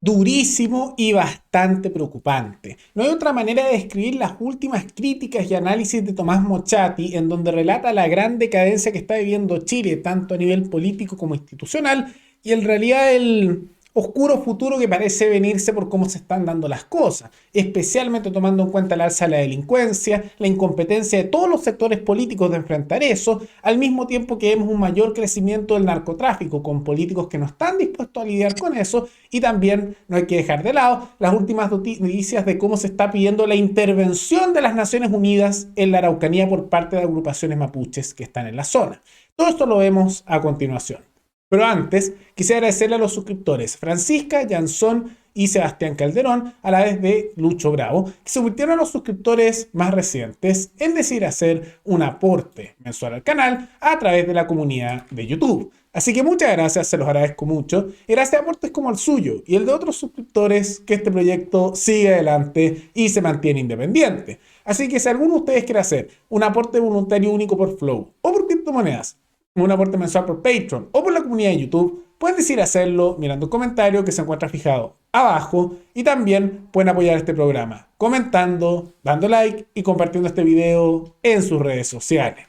Durísimo y bastante preocupante. No hay otra manera de describir las últimas críticas y análisis de Tomás Mochati, en donde relata la gran decadencia que está viviendo Chile, tanto a nivel político como institucional, y en realidad el oscuro futuro que parece venirse por cómo se están dando las cosas, especialmente tomando en cuenta el alza de la delincuencia, la incompetencia de todos los sectores políticos de enfrentar eso, al mismo tiempo que vemos un mayor crecimiento del narcotráfico, con políticos que no están dispuestos a lidiar con eso, y también no hay que dejar de lado las últimas noticias de cómo se está pidiendo la intervención de las Naciones Unidas en la Araucanía por parte de agrupaciones mapuches que están en la zona. Todo esto lo vemos a continuación. Pero antes, quisiera agradecerle a los suscriptores Francisca, Jansón y Sebastián Calderón, a la vez de Lucho Bravo, que se convirtieron a los suscriptores más recientes en decidir hacer un aporte mensual al canal a través de la comunidad de YouTube. Así que muchas gracias, se los agradezco mucho. Y gracias a aportes como el suyo y el de otros suscriptores, que este proyecto sigue adelante y se mantiene independiente. Así que si alguno de ustedes quiere hacer un aporte voluntario único por Flow o por criptomonedas, un aporte mensual por Patreon o por la comunidad de YouTube, pueden decidir hacerlo mirando un comentario que se encuentra fijado abajo, y también pueden apoyar este programa comentando, dando like y compartiendo este video en sus redes sociales.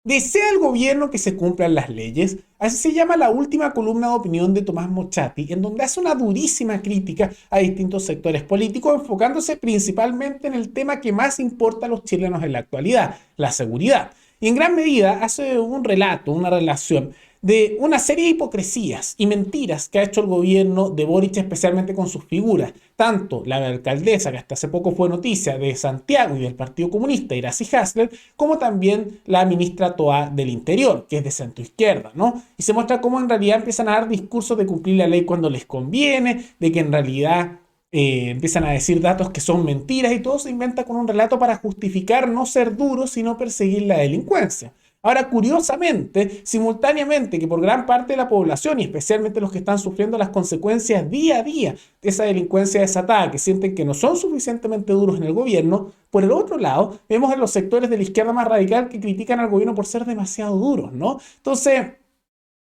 ¿Desea el gobierno que se cumplan las leyes? Así se llama la última columna de opinión de Tomás Mochati, en donde hace una durísima crítica a distintos sectores políticos, enfocándose principalmente en el tema que más importa a los chilenos en la actualidad, la seguridad. Y en gran medida hace un relato, una relación de una serie de hipocresías y mentiras que ha hecho el gobierno de Boric, especialmente con sus figuras, tanto la alcaldesa, que hasta hace poco fue noticia, de Santiago y del Partido Comunista, Iracy Hasler, como también la ministra Toá del Interior, que es de centroizquierda, ¿no? Y se muestra cómo en realidad empiezan a dar discursos de cumplir la ley cuando les conviene, de que en realidad empiezan a decir datos que son mentiras, y todo se inventa con un relato para justificar no ser duros, sino perseguir la delincuencia. Ahora, curiosamente, simultáneamente que por gran parte de la población, y especialmente los que están sufriendo las consecuencias día a día de esa delincuencia desatada, que sienten que no son suficientemente duros en el gobierno, por el otro lado, vemos en los sectores de la izquierda más radical que critican al gobierno por ser demasiado duros, ¿no? Entonces,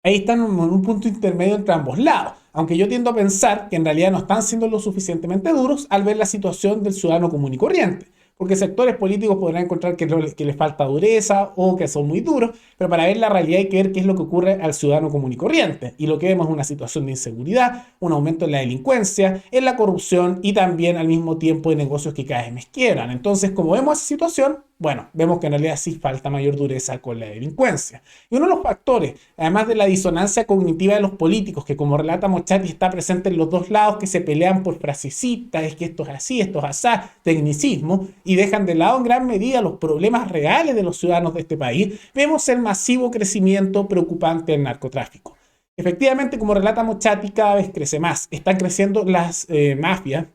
ahí están en un punto intermedio entre ambos lados. Aunque yo tiendo a pensar que en realidad no están siendo lo suficientemente duros al ver la situación del ciudadano común y corriente. Porque sectores políticos podrán encontrar que les falta dureza o que son muy duros, pero para ver la realidad hay que ver qué es lo que ocurre al ciudadano común y corriente. Y lo que vemos es una situación de inseguridad, un aumento en la delincuencia, en la corrupción y también al mismo tiempo de negocios que cada vez más quiebran. Entonces, como vemos esa situación, bueno, vemos que en realidad sí falta mayor dureza con la delincuencia. Y uno de los factores, además de la disonancia cognitiva de los políticos, que como relata Mochati está presente en los dos lados, que se pelean por frasecitas, es que esto es así, esto es asá, tecnicismo, y dejan de lado en gran medida los problemas reales de los ciudadanos de este país, vemos el masivo crecimiento preocupante del narcotráfico. Efectivamente, como relata Mochati, cada vez crece más. Están creciendo las mafias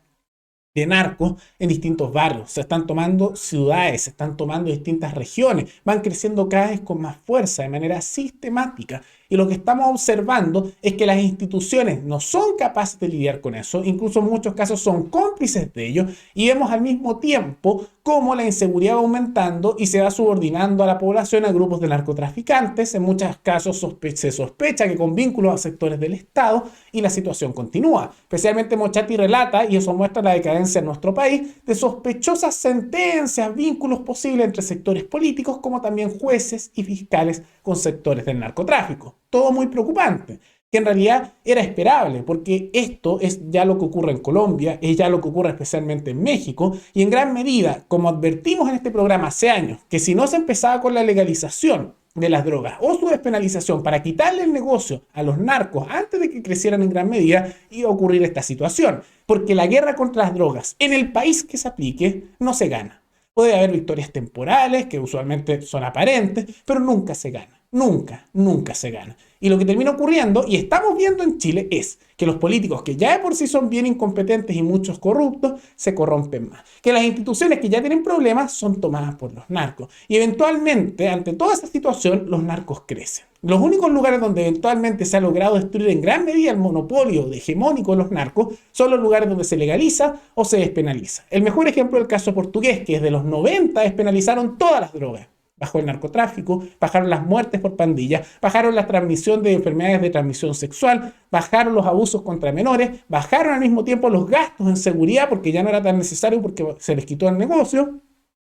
de narcos en distintos barrios, se están tomando ciudades, se están tomando distintas regiones, van creciendo cada vez con más fuerza, de manera sistemática. Y lo que estamos observando es que las instituciones no son capaces de lidiar con eso, incluso en muchos casos son cómplices de ello, y vemos al mismo tiempo cómo la inseguridad va aumentando y se va subordinando a la población a grupos de narcotraficantes. En muchos casos se sospecha que con vínculos a sectores del Estado, y la situación continúa. Especialmente Mochati relata, y eso muestra la decadencia en nuestro país, de sospechosas sentencias, vínculos posibles entre sectores políticos como también jueces y fiscales con sectores del narcotráfico. Todo muy preocupante, que en realidad era esperable, porque esto es ya lo que ocurre en Colombia, es ya lo que ocurre especialmente en México, y en gran medida, como advertimos en este programa hace años, que si no se empezaba con la legalización de las drogas o su despenalización para quitarle el negocio a los narcos antes de que crecieran en gran medida, iba a ocurrir esta situación, porque la guerra contra las drogas en el país que se aplique no se gana. Puede haber victorias temporales, que usualmente son aparentes, pero nunca se gana. Nunca se gana. Y lo que termina ocurriendo, y estamos viendo en Chile, es que los políticos, que ya de por sí son bien incompetentes y muchos corruptos, se corrompen más. Que las instituciones que ya tienen problemas son tomadas por los narcos. Y eventualmente, ante toda esa situación, los narcos crecen. Los únicos lugares donde eventualmente se ha logrado destruir en gran medida el monopolio hegemónico de los narcos son los lugares donde se legaliza o se despenaliza. El mejor ejemplo es el caso portugués, que desde los 90 despenalizaron todas las drogas. bajó el narcotráfico, bajaron las muertes por pandillas, bajaron la transmisión de enfermedades de transmisión sexual, bajaron los abusos contra menores, bajaron al mismo tiempo los gastos en seguridad porque ya no era tan necesario porque se les quitó el negocio.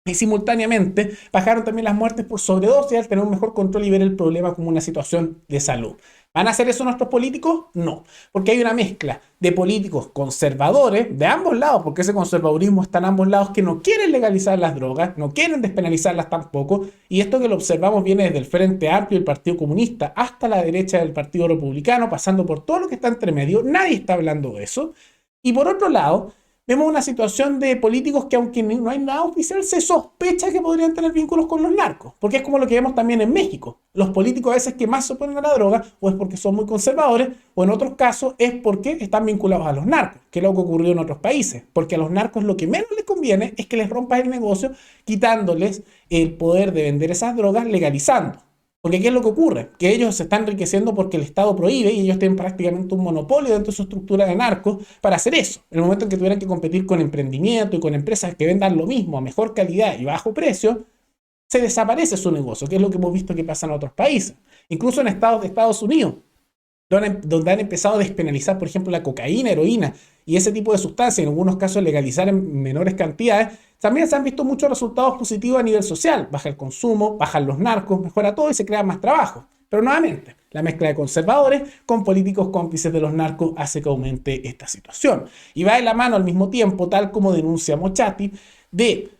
Y simultáneamente bajaron también las muertes por sobredosis al tener un mejor control y ver el problema como una situación de salud. ¿Van a hacer eso nuestros políticos? No, porque hay una mezcla de políticos conservadores de ambos lados, porque ese conservadurismo está en ambos lados, que no quieren legalizar las drogas, no quieren despenalizarlas tampoco, y esto que lo observamos viene desde el Frente Amplio y el Partido Comunista hasta la derecha del Partido Republicano, pasando por todo lo que está entre medio, nadie está hablando de eso. Y por otro lado, vemos una situación de políticos que, aunque no hay nada oficial, se sospecha que podrían tener vínculos con los narcos, porque es como lo que vemos también en México. Los políticos a veces que más se oponen a la droga, o es porque son muy conservadores, o en otros casos es porque están vinculados a los narcos, que es lo que ocurrió en otros países, porque a los narcos lo que menos les conviene es que les rompas el negocio, quitándoles el poder de vender esas drogas, legalizando. Porque ¿qué es lo que ocurre? Que ellos se están enriqueciendo porque el Estado prohíbe y ellos tienen prácticamente un monopolio dentro de su estructura de narcos para hacer eso. En el momento en que tuvieran que competir con emprendimiento y con empresas que vendan lo mismo a mejor calidad y bajo precio, se desaparece su negocio, que es lo que hemos visto que pasa en otros países. Incluso en estados de Estados Unidos, donde han empezado a despenalizar, por ejemplo, la cocaína, heroína y ese tipo de sustancias, en algunos casos legalizar en menores cantidades, también se han visto muchos resultados positivos a nivel social. Baja el consumo, bajan los narcos, mejora todo y se crea más trabajo. Pero nuevamente, la mezcla de conservadores con políticos cómplices de los narcos hace que aumente esta situación. Y va de la mano al mismo tiempo, tal como denuncia Mochati, de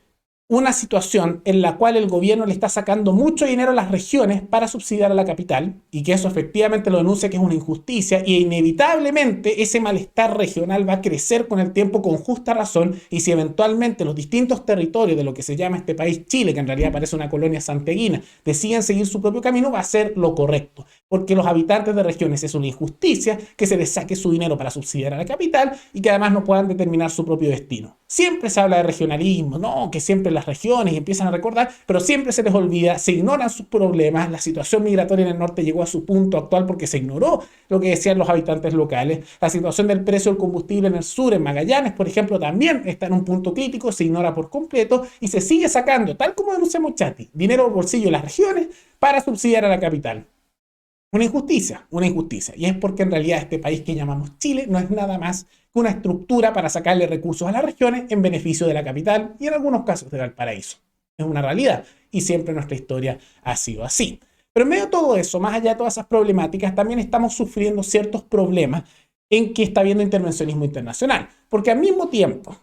una situación en la cual el gobierno le está sacando mucho dinero a las regiones para subsidiar a la capital, y que eso efectivamente lo denuncia que es una injusticia, y inevitablemente ese malestar regional va a crecer con el tiempo con justa razón, y si eventualmente los distintos territorios de lo que se llama este país Chile, que en realidad parece una colonia santiaguina, deciden seguir su propio camino, va a ser lo correcto, porque los habitantes de regiones es una injusticia que se les saque su dinero para subsidiar a la capital y que además no puedan determinar su propio destino. Siempre se habla de regionalismo, no, que siempre las regiones y empiezan a recordar, pero siempre se les olvida, se ignoran sus problemas. La situación migratoria en el norte llegó a su punto actual porque se ignoró lo que decían los habitantes locales. La situación del precio del combustible en el sur, en Magallanes, por ejemplo, también está en un punto crítico, se ignora por completo y se sigue sacando, tal como denuncia Mochati, dinero al bolsillo de las regiones para subsidiar a la capital. Una injusticia, una injusticia. Y es porque en realidad este país que llamamos Chile no es nada más que una estructura para sacarle recursos a las regiones en beneficio de la capital y en algunos casos de Valparaíso. Es una realidad y siempre nuestra historia ha sido así. Pero en medio de todo eso, más allá de todas esas problemáticas, también estamos sufriendo ciertos problemas en que está habiendo intervencionismo internacional. Porque al mismo tiempo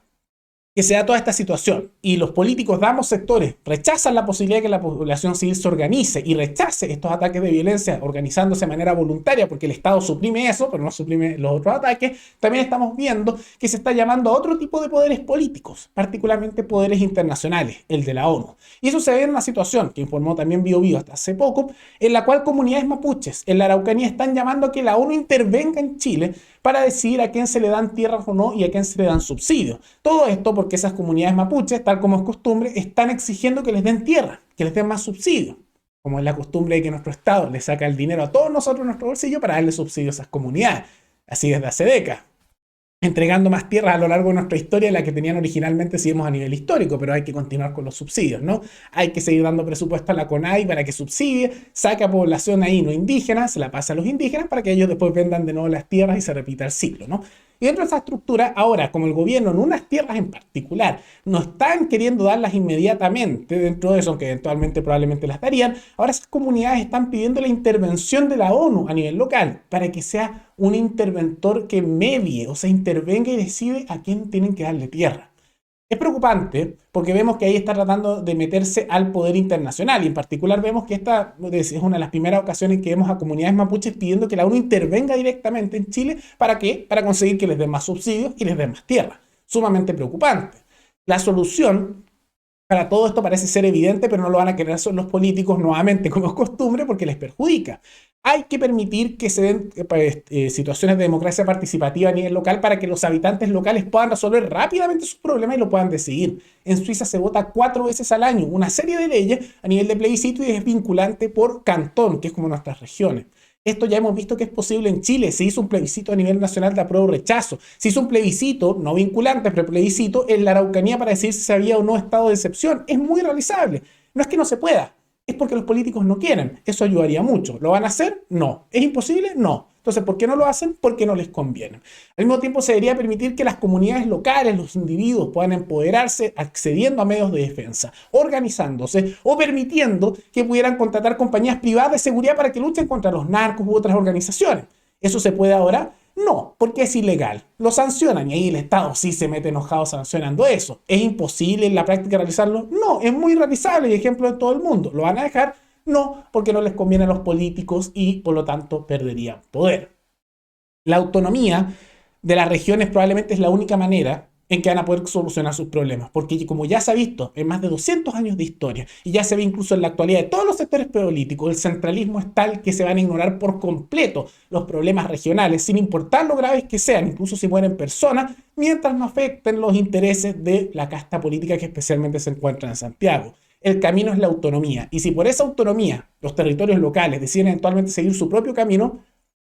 que se da toda esta situación y los políticos de ambos sectores rechazan la posibilidad de que la población civil se organice y rechace estos ataques de violencia organizándose de manera voluntaria, porque el Estado suprime eso, pero no suprime los otros ataques, también estamos viendo que se está llamando a otro tipo de poderes políticos, particularmente poderes internacionales, el de la ONU. Y eso se ve en una situación que informó también Biobío hasta hace poco, en la cual comunidades mapuches en la Araucanía están llamando a que la ONU intervenga en Chile para decidir a quién se le dan tierras o no y a quién se le dan subsidios. Todo esto porque esas comunidades mapuches, tal como es costumbre, están exigiendo que les den tierra, que les den más subsidios. Como es la costumbre de que nuestro Estado le saca el dinero a todos nosotros en nuestro bolsillo para darle subsidios a esas comunidades. Así desde hace décadas. Entregando más tierras a lo largo de nuestra historia de la que tenían originalmente si vemos a nivel histórico, pero hay que continuar con los subsidios, ¿no? Hay que seguir dando presupuesto a la CONAI para que subsidie, saque a población ahí no indígena, se la pasa a los indígenas para que ellos después vendan de nuevo las tierras y se repita el ciclo, ¿no? Y dentro de esa estructura, ahora, como el gobierno en unas tierras en particular no están queriendo darlas inmediatamente dentro de eso, aunque eventualmente probablemente las darían, ahora esas comunidades están pidiendo la intervención de la ONU a nivel local para que sea un interventor que medie, o sea, intervenga y decide a quién tienen que darle tierra. Es preocupante porque vemos que ahí está tratando de meterse al poder internacional y en particular vemos que esta es una de las primeras ocasiones que vemos a comunidades mapuches pidiendo que la ONU intervenga directamente en Chile. ¿Para qué? Para conseguir que les den más subsidios y les den más tierra. Sumamente preocupante. La solución para todo esto parece ser evidente, pero no lo van a querer son los políticos nuevamente, como es costumbre, porque les perjudica. Hay que permitir que se den situaciones de democracia participativa a nivel local para que los habitantes locales puedan resolver rápidamente sus problemas y lo puedan decidir. En Suiza se vota 4 veces al año una serie de leyes a nivel de plebiscito y es vinculante por cantón, que es como nuestras regiones. Esto ya hemos visto que es posible en Chile. Se hizo un plebiscito a nivel nacional de apruebo o rechazo. Se hizo un plebiscito, no vinculante, pero plebiscito en la Araucanía para decir si había o no estado de excepción. Es muy realizable. No es que no se pueda, es porque los políticos no quieren. Eso ayudaría mucho. ¿Lo van a hacer? No. ¿Es imposible? No. Entonces, ¿por qué no lo hacen? Porque no les conviene. Al mismo tiempo, se debería permitir que las comunidades locales, los individuos, puedan empoderarse accediendo a medios de defensa, organizándose o permitiendo que pudieran contratar compañías privadas de seguridad para que luchen contra los narcos u otras organizaciones. ¿Eso se puede ahora? No, porque es ilegal. Lo sancionan y ahí el Estado sí se mete enojado sancionando eso. ¿Es imposible en la práctica realizarlo? No, es muy realizable y ejemplo de todo el mundo. ¿Lo van a dejar? No, porque no les conviene a los políticos y por lo tanto perderían poder. La autonomía de las regiones probablemente es la única manera en que van a poder solucionar sus problemas, porque como ya se ha visto en más de 200 años de historia, y ya se ve incluso en la actualidad de todos los sectores políticos, el centralismo es tal que se van a ignorar por completo los problemas regionales, sin importar lo graves que sean, incluso si mueren personas, mientras no afecten los intereses de la casta política que especialmente se encuentra en Santiago. El camino es la autonomía, y si por esa autonomía los territorios locales deciden eventualmente seguir su propio camino,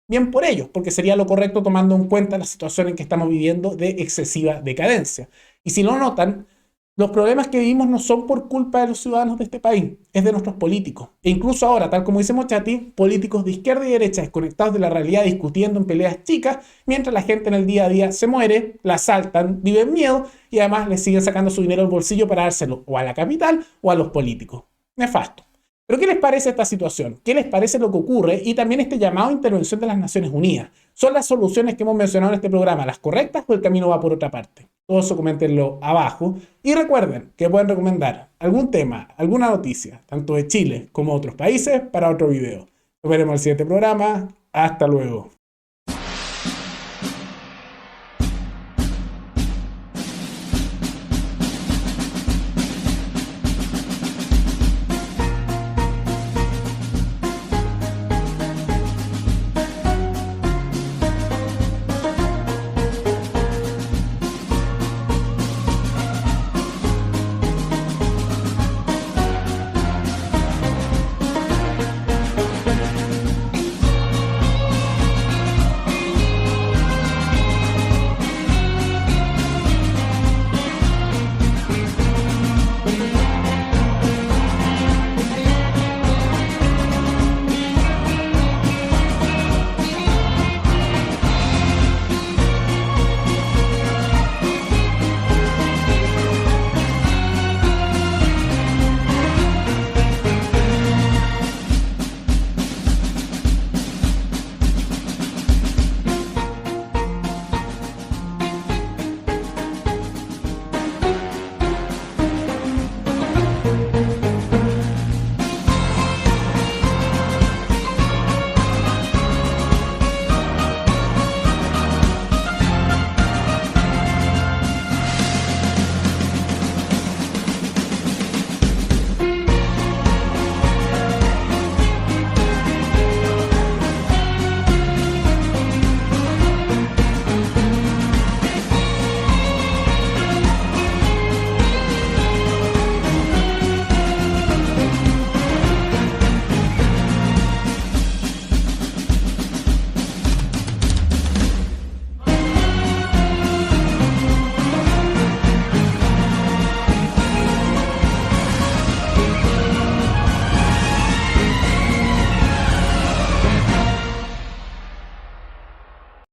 bien por ellos, porque sería lo correcto tomando en cuenta la situación en que estamos viviendo de excesiva decadencia. Y si lo notan, los problemas que vivimos no son por culpa de los ciudadanos de este país, es de nuestros políticos. E incluso ahora, tal como dice Mochati, políticos de izquierda y derecha desconectados de la realidad discutiendo en peleas chicas, mientras la gente en el día a día se muere, la asaltan, vive en miedo y además le siguen sacando su dinero del bolsillo para dárselo o a la capital o a los políticos. Nefasto. ¿Pero qué les parece esta situación? ¿Qué les parece lo que ocurre? Y también este llamado a intervención de las Naciones Unidas. ¿Son las soluciones que hemos mencionado en este programa las correctas o el camino va por otra parte? Todo eso coméntenlo abajo. Y recuerden que pueden recomendar algún tema, alguna noticia, tanto de Chile como de otros países, para otro video. Nos veremos en el siguiente programa. Hasta luego.